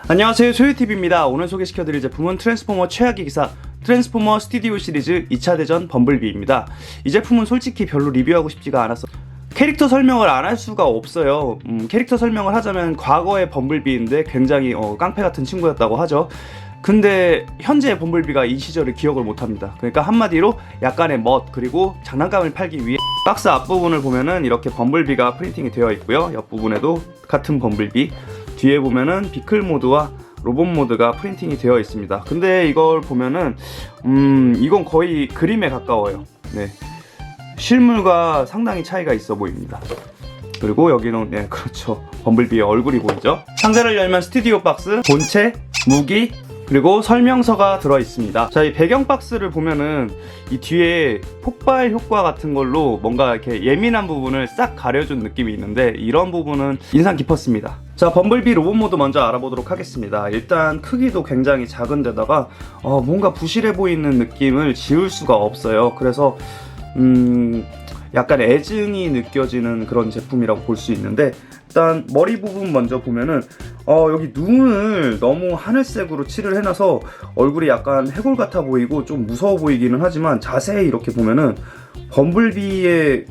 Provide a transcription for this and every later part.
안녕하세요, 소유TV입니다. 오늘 소개시켜드릴 제품은 트랜스포머 최악의 기사 트랜스포머 스튜디오 시리즈 2차 대전 범블비입니다. 이 제품은 솔직히 별로 리뷰하고 싶지가 않아서 캐릭터 설명을 안 할 수가 없어요. 캐릭터 설명을 하자면 과거의 범블비인데 굉장히 깡패 같은 친구였다고 하죠. 근데 현재의 범블비가 이 시절을 기억을 못합니다. 그러니까 한마디로 약간의 멋 그리고 장난감을 팔기 위해 박스 앞부분을 보면은 이렇게 범블비가 프린팅이 되어 있고요. 옆부분에도 같은 범블비, 뒤에 보면은 비클 모드와 로봇 모드가 프린팅이 되어 있습니다. 근데 이걸 보면은 이건 거의 그림에 가까워요. 네, 실물과 상당히 차이가 있어 보입니다. 그리고 여기는 그렇죠, 범블비의 얼굴이 보이죠. 상자를 열면 스튜디오 박스, 본체, 무기, 그리고 설명서가 들어 있습니다. 자, 이 배경 박스를 보면은 이 뒤에 폭발 효과 같은 걸로 뭔가 이렇게 예민한 부분을 싹 가려준 느낌이 있는데 이런 부분은 인상 깊었습니다. 자, 범블비 로봇 모드 먼저 알아보도록 하겠습니다. 일단 크기도 굉장히 작은 데다가 뭔가 부실해 보이는 느낌을 지울 수가 없어요. 그래서 약간 애증이 느껴지는 그런 제품이라고 볼 수 있는데, 일단 머리 부분 먼저 보면은 여기 눈을 너무 하늘색으로 칠을 해놔서 얼굴이 약간 해골 같아 보이고 좀 무서워 보이기는 하지만 자세히 이렇게 보면은 범블비의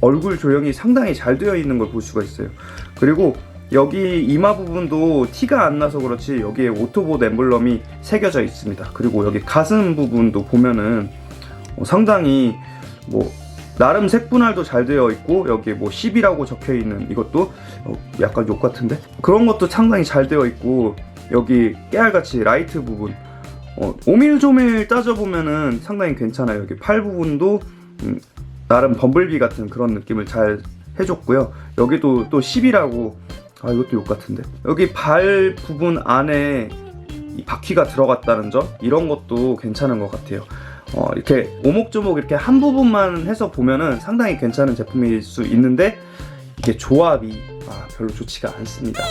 얼굴 조형이 상당히 잘 되어 있는 걸 볼 수가 있어요. 그리고 여기 이마 부분도 티가 안 나서 그렇지 여기에 오토봇 엠블럼이 새겨져 있습니다. 그리고 여기 가슴 부분도 보면은 상당히 나름 색분할도 잘 되어 있고, 여기에 10이라고 적혀 있는 이것도 약간 욕 같은데? 그런 것도 상당히 잘 되어 있고, 여기 깨알같이 라이트 부분 오밀조밀 따져보면은 상당히 괜찮아요. 여기 팔 부분도 나름 범블비 같은 그런 느낌을 잘 해줬고요. 여기도 또 10이라고, 이것도 욕 같은데? 여기 발 부분 안에 이 바퀴가 들어갔다는 점, 이런 것도 괜찮은 것 같아요. 이렇게 오목조목 이렇게 한 부분만 해서 보면은 상당히 괜찮은 제품일 수 있는데, 이게 조합이 별로 좋지가 않습니다.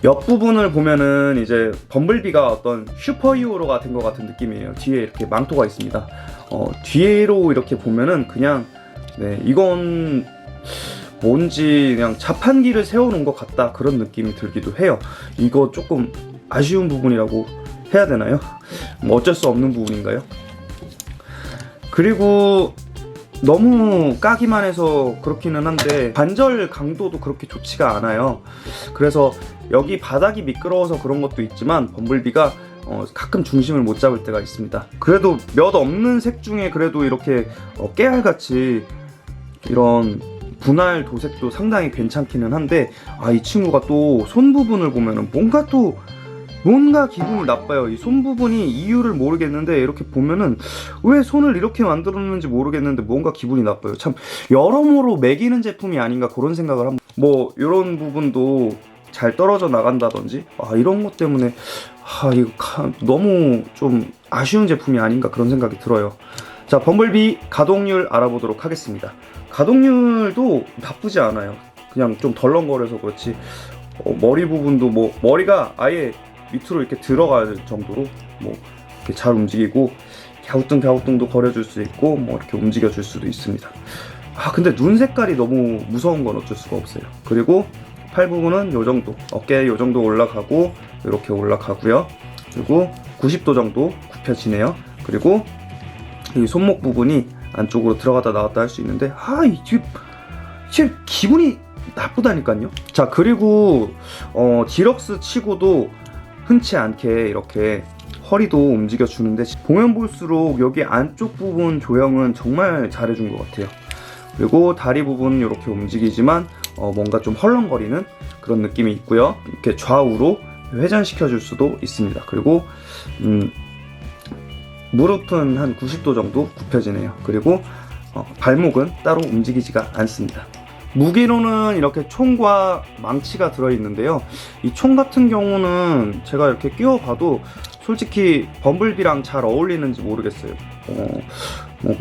옆부분을 보면은 이제 범블비가 어떤 슈퍼히어로가 된 것 같은 느낌이에요. 뒤에 이렇게 망토가 있습니다. 뒤로 이렇게 보면은 그냥 이건 뭔지 그냥 자판기를 세워놓은 것 같다, 그런 느낌이 들기도 해요. 이거 조금 아쉬운 부분이라고 해야 되나요? 어쩔 수 없는 부분인가요? 그리고 너무 까기만 해서 그렇기는 한데 관절 강도도 그렇게 좋지가 않아요. 그래서 여기 바닥이 미끄러워서 그런 것도 있지만 범블비가 가끔 중심을 못 잡을 때가 있습니다. 그래도 몇 없는 색 중에 그래도 이렇게 깨알같이 이런 분할 도색도 상당히 괜찮기는 한데, 이 친구가 또 손 부분을 보면은 뭔가 기분이 나빠요. 이 손 부분이 이유를 모르겠는데, 이렇게 보면은 왜 손을 이렇게 만들었는지 모르겠는데 뭔가 기분이 나빠요. 참 여러모로 매기는 제품이 아닌가, 그런 생각을 합니다. 이런 부분도 잘 떨어져 나간다든지 이런 것 때문에 이거 너무 좀 아쉬운 제품이 아닌가, 그런 생각이 들어요. 자, 범블비 가동률 알아보도록 하겠습니다. 가동률도 나쁘지 않아요. 그냥 좀 덜렁거려서 그렇지 머리 부분도 머리가 아예 밑으로 이렇게 들어갈 정도로 이렇게 잘 움직이고, 갸우뚱갸우뚱도 거려줄 수 있고 이렇게 움직여줄 수도 있습니다. 근데 눈 색깔이 너무 무서운 건 어쩔 수가 없어요. 그리고 팔 부분은 요 정도, 어깨 요 정도 올라가고 이렇게 올라가고요. 그리고 90도 정도 굽혀지네요. 그리고 이 손목 부분이 안쪽으로 들어갔다 나왔다 할 수 있는데 지금 기분이 나쁘다니까요. 자, 그리고 디럭스 치고도 흔치 않게 이렇게 허리도 움직여 주는데, 보면 볼수록 여기 안쪽 부분 조형은 정말 잘해준 것 같아요. 그리고 다리 부분 이렇게 움직이지만 뭔가 좀 헐렁거리는 그런 느낌이 있고요. 이렇게 좌우로 회전시켜 줄 수도 있습니다. 그리고 무릎은 한 90도 정도 굽혀지네요. 그리고 발목은 따로 움직이지가 않습니다. 무기로는 이렇게 총과 망치가 들어있는데요. 이 총 같은 경우는 제가 이렇게 끼워봐도 솔직히 범블비랑 잘 어울리는지 모르겠어요.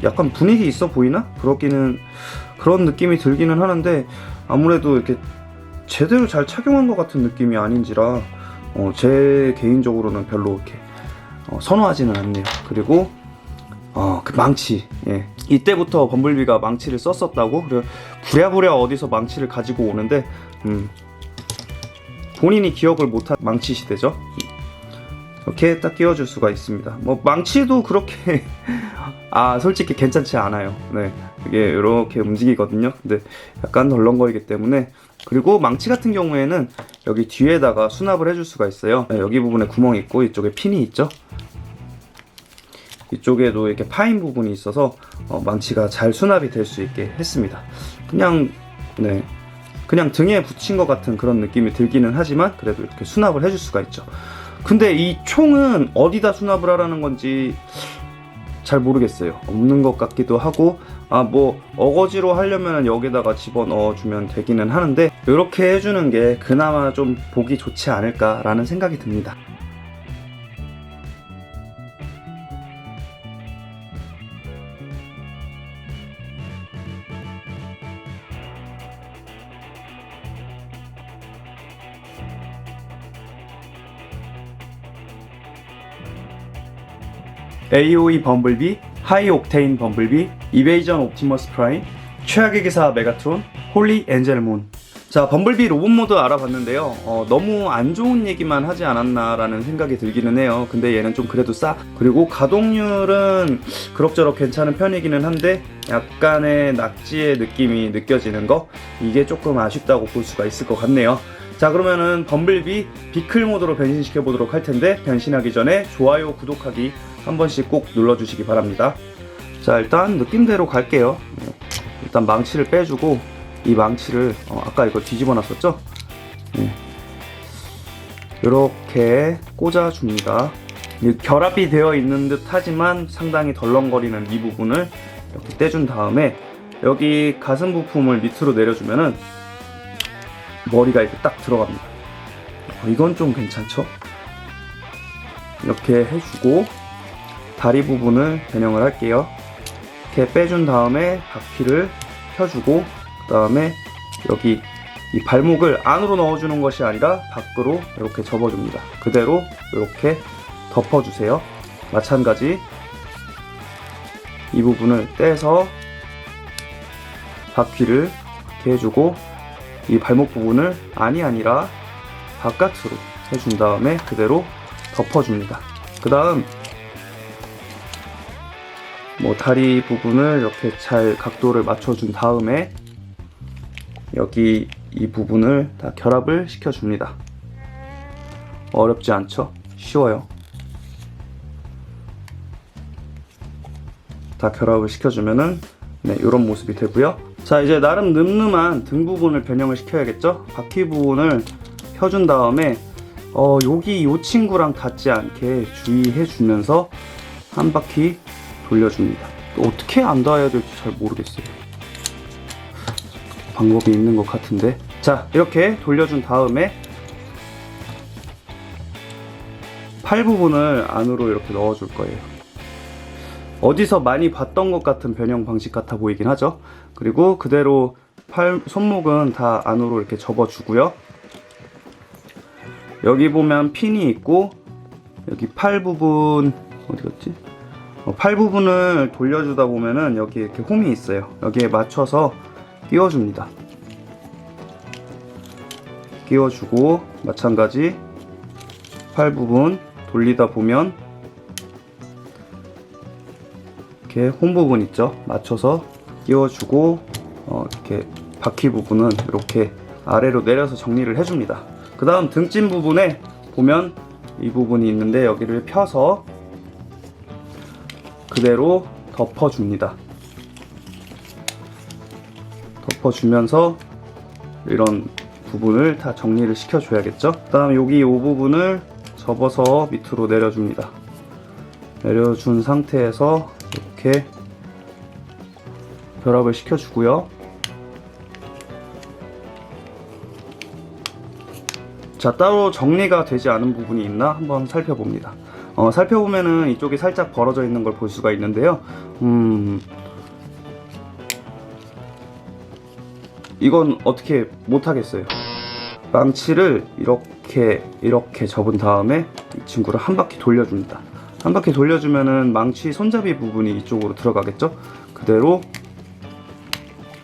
약간 분위기 있어 보이나? 그런 느낌이 들기는 하는데, 아무래도 이렇게 제대로 잘 착용한 것 같은 느낌이 아닌지라 제 개인적으로는 별로 이렇게 선호하지는 않네요. 그리고 그 망치, 이때부터 범블비가 망치를 썼었다고, 그래 부랴부랴 어디서 망치를 가지고 오는데 본인이 기억을 못한 망치 시대죠. 이렇게 딱 끼워줄 수가 있습니다. 뭐 망치도 그렇게 솔직히 괜찮지 않아요. 네, 이게 이렇게 움직이거든요. 근데 약간 덜렁거리기 때문에. 그리고 망치 같은 경우에는 여기 뒤에다가 수납을 해줄 수가 있어요. 네, 여기 부분에 구멍이 있고 이쪽에 핀이 있죠. 이쪽에도 이렇게 파인 부분이 있어서 망치가 잘 수납이 될 수 있게 했습니다. 그냥 등에 붙인 것 같은 그런 느낌이 들기는 하지만 그래도 이렇게 수납을 해줄 수가 있죠. 근데 이 총은 어디다 수납을 하라는 건지 잘 모르겠어요. 없는 것 같기도 하고, 뭐 어거지로 하려면 여기다가 집어넣어 주면 되기는 하는데 이렇게 해주는 게 그나마 좀 보기 좋지 않을까라는 생각이 듭니다. AOE 범블비, 하이 옥테인 범블비, 이베이전 옵티머스 프라임, 최악의 기사 메가트론, 홀리 엔젤문. 자, 범블비 로봇 모드 알아봤는데요. 너무 안 좋은 얘기만 하지 않았나라는 생각이 들기는 해요. 근데 얘는 좀 그래도 싸. 그리고 가동률은 그럭저럭 괜찮은 편이기는 한데 약간의 낙지의 느낌이 느껴지는 거, 이게 조금 아쉽다고 볼 수가 있을 것 같네요. 자, 그러면은 범블비 비클 모드로 변신시켜 보도록 할 텐데, 변신하기 전에 좋아요, 구독하기 한 번씩 꼭 눌러주시기 바랍니다. 자, 일단 느낌대로 갈게요. 일단 망치를 빼주고, 이 망치를 아까 이거 뒤집어 놨었죠? 이렇게 꽂아줍니다. 결합이 되어 있는 듯 하지만 상당히 덜렁거리는 이 부분을 이렇게 떼준 다음에 여기 가슴 부품을 밑으로 내려주면은 머리가 이렇게 딱 들어갑니다. 이건 좀 괜찮죠? 이렇게 해주고 다리 부분을 변형을 할게요. 이렇게 빼준 다음에 바퀴를 펴주고, 그 다음에 여기 이 발목을 안으로 넣어주는 것이 아니라 밖으로 이렇게 접어줍니다. 그대로 이렇게 덮어주세요. 마찬가지 이 부분을 떼서 바퀴를 이렇게 해주고, 이 발목 부분을 안이 아니라 바깥으로 해준 다음에 그대로 덮어줍니다. 그 다음 다리 부분을 이렇게 잘 각도를 맞춰준 다음에 여기 이 부분을 다 결합을 시켜줍니다. 어렵지 않죠? 쉬워요. 다 결합을 시켜주면은 이런 모습이 되고요. 자, 이제 나름 늠름한 등 부분을 변형을 시켜야겠죠? 바퀴 부분을 펴준 다음에 여기 이 친구랑 닿지 않게 주의해주면서 한 바퀴 돌려줍니다. 어떻게 안 닿아야 될지 잘 모르겠어요. 방법이 있는 것 같은데. 자, 이렇게 돌려준 다음에 팔 부분을 안으로 이렇게 넣어줄 거예요. 어디서 많이 봤던 것 같은 변형 방식 같아 보이긴 하죠. 그리고 그대로 손목은 다 안으로 이렇게 접어주고요. 여기 보면 핀이 있고, 여기 팔 부분 어디 갔지? 팔 부분을 돌려주다 보면은 여기 이렇게 홈이 있어요. 여기에 맞춰서 끼워줍니다. 끼워주고, 마찬가지 팔 부분 돌리다 보면 이렇게 홈 부분 있죠? 맞춰서 끼워주고, 이렇게 바퀴 부분은 이렇게 아래로 내려서 정리를 해줍니다. 그 다음 등짐 부분에 보면 이 부분이 있는데 여기를 펴서 그대로 덮어줍니다. 덮어주면서 이런 부분을 다 정리를 시켜줘야겠죠? 그 다음 여기 이 부분을 접어서 밑으로 내려줍니다. 내려준 상태에서 이렇게 결합을 시켜주고요. 자, 따로 정리가 되지 않은 부분이 있나 한번 살펴봅니다. 살펴보면은 이쪽이 살짝 벌어져 있는 걸 볼 수가 있는데요. 이건 어떻게 못하겠어요. 망치를 이렇게 접은 다음에 이 친구를 한 바퀴 돌려줍니다. 한 바퀴 돌려주면은 망치 손잡이 부분이 이쪽으로 들어가겠죠? 그대로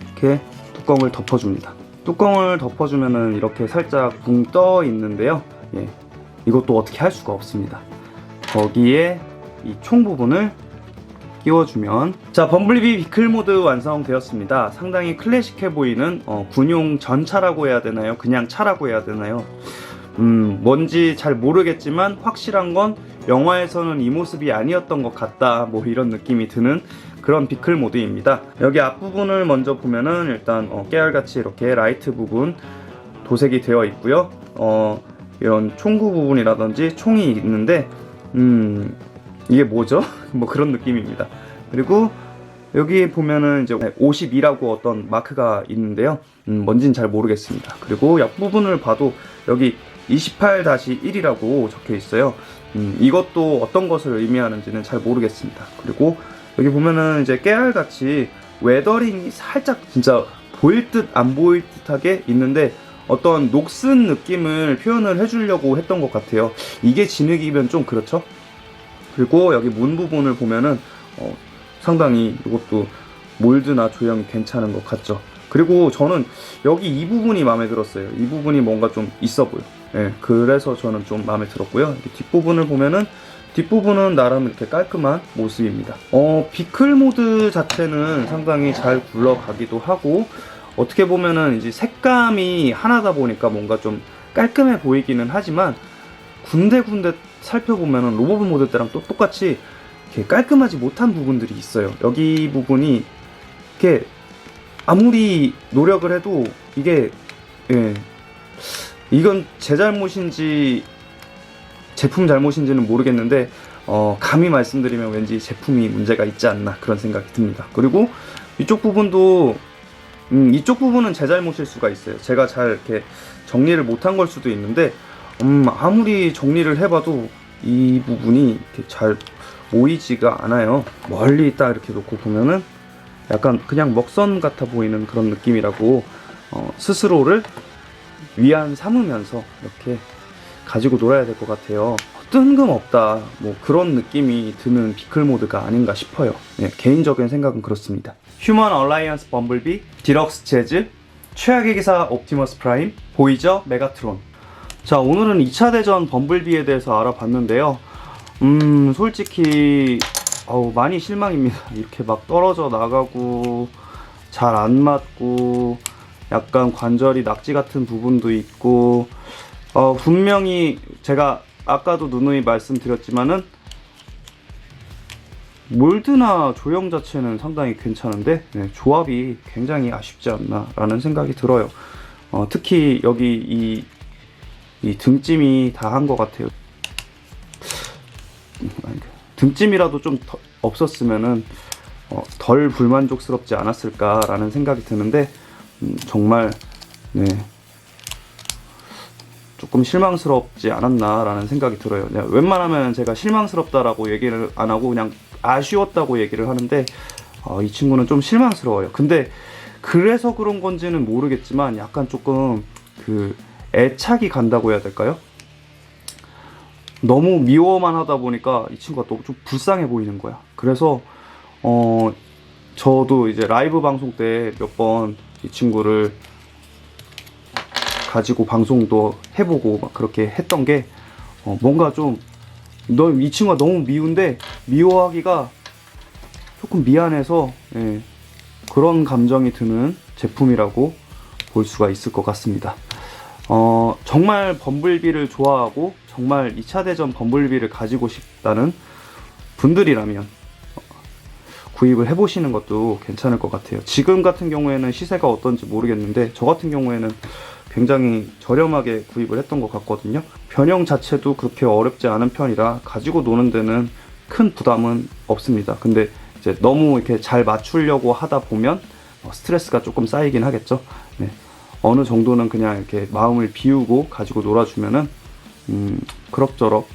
이렇게 뚜껑을 덮어줍니다. 뚜껑을 덮어주면은 이렇게 살짝 붕 떠 있는데요. 예, 이것도 어떻게 할 수가 없습니다. 거기에 이 총 부분을 끼워주면, 자, 범블비 비클 모드 완성되었습니다. 상당히 클래식해 보이는 군용 전차라고 해야 되나요? 그냥 차라고 해야 되나요? 뭔지 잘 모르겠지만 확실한 건 영화에서는 이 모습이 아니었던 것 같다, 뭐 이런 느낌이 드는 그런 비클 모드입니다. 여기 앞부분을 먼저 보면은 일단 깨알같이 이렇게 라이트 부분 도색이 되어 있고요. 이런 총구 부분이라든지 총이 있는데 이게 뭐죠? 뭐 그런 느낌입니다. 그리고 여기 보면은 이제 52라고 어떤 마크가 있는데요. 뭔진 잘 모르겠습니다. 그리고 옆부분을 봐도 여기 28-1이라고 적혀 있어요. 이것도 어떤 것을 의미하는지는 잘 모르겠습니다. 그리고 여기 보면은 이제 깨알같이 웨더링이 살짝 진짜 보일 듯 안 보일 듯하게 있는데 어떤 녹슨 느낌을 표현을 해주려고 했던 것 같아요. 이게 진흙이면 좀 그렇죠? 그리고 여기 문 부분을 보면은 상당히 이것도 몰드나 조형이 괜찮은 것 같죠. 그리고 저는 여기 이 부분이 마음에 들었어요. 이 부분이 뭔가 좀 있어 보여. 예, 그래서 저는 좀 마음에 들었고요. 뒷부분을 보면은 뒷부분은 나름 이렇게 깔끔한 모습입니다. 비클 모드 자체는 상당히 잘 굴러가기도 하고, 어떻게 보면은 이제 색감이 하나다 보니까 뭔가 좀 깔끔해 보이기는 하지만 군데군데 살펴보면은 로봇 모드 때랑 또 똑같이 이렇게 깔끔하지 못한 부분들이 있어요. 여기 부분이 이렇게 아무리 노력을 해도 이게, 예, 이건 제 잘못인지 제품 잘못인지는 모르겠는데 감히 말씀드리면 왠지 제품이 문제가 있지 않나 그런 생각이 듭니다. 그리고 이쪽 부분도 이쪽 부분은 제 잘못일 수가 있어요. 제가 잘 이렇게 정리를 못한 걸 수도 있는데 아무리 정리를 해봐도 이 부분이 이렇게 잘 모이지가 않아요. 멀리 딱 이렇게 놓고 보면은 약간 그냥 먹선 같아 보이는 그런 느낌이라고 스스로를 위안 삼으면서 이렇게 가지고 놀아야 될 것 같아요. 뜬금없다, 뭐 그런 느낌이 드는 비클 모드가 아닌가 싶어요. 네, 개인적인 생각은 그렇습니다. 휴먼 얼라이언스 범블비, 디럭스 재즈, 최악의 기사 옵티머스 프라임, 보이저 메가트론. 자, 오늘은 2차 대전 범블비에 대해서 알아봤는데요. 솔직히 많이 실망입니다. 이렇게 막 떨어져 나가고 잘 안 맞고 약간 관절이 낙지 같은 부분도 있고, 분명히 제가 아까도 누누이 말씀드렸지만은 몰드나 조형 자체는 상당히 괜찮은데 조합이 굉장히 아쉽지 않나 라는 생각이 들어요. 특히 여기 이 등짐이 다 한 것 같아요. 등짐이라도 좀 없었으면은 덜 불만족스럽지 않았을까 라는 생각이 드는데 정말 조금 실망스럽지 않았나 라는 생각이 들어요. 웬만하면 제가 실망스럽다라고 얘기를 안 하고 그냥 아쉬웠다고 얘기를 하는데 이 친구는 좀 실망스러워요. 근데 그래서 그런 건지는 모르겠지만 약간 조금 그 애착이 간다고 해야 될까요? 너무 미워만 하다 보니까 이 친구가 너무 좀 불쌍해 보이는 거야. 그래서 저도 이제 라이브 방송 때 몇 번 이 친구를 가지고 방송도 해보고 막 그렇게 했던 게 뭔가 좀 이 친구가 너무 미운데 미워하기가 조금 미안해서 그런 감정이 드는 제품이라고 볼 수가 있을 것 같습니다. 정말 범블비를 좋아하고 정말 2차 대전 범블비를 가지고 싶다는 분들이라면 구입을 해보시는 것도 괜찮을 것 같아요. 지금 같은 경우에는 시세가 어떤지 모르겠는데 저 같은 경우에는 굉장히 저렴하게 구입을 했던 것 같거든요. 변형 자체도 그렇게 어렵지 않은 편이라 가지고 노는 데는 큰 부담은 없습니다. 근데 이제 너무 이렇게 잘 맞추려고 하다 보면 스트레스가 조금 쌓이긴 하겠죠. 어느 정도는 그냥 이렇게 마음을 비우고 가지고 놀아주면은 그럭저럭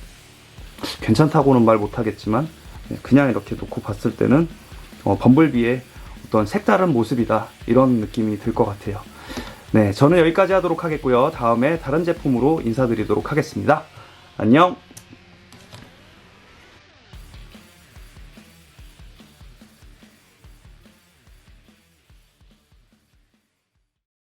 괜찮다고는 말 못하겠지만 그냥 이렇게 놓고 봤을 때는 범블비의 어떤 색다른 모습이다 이런 느낌이 들 것 같아요. 저는 여기까지 하도록 하겠고요. 다음에 다른 제품으로 인사드리도록 하겠습니다. 안녕.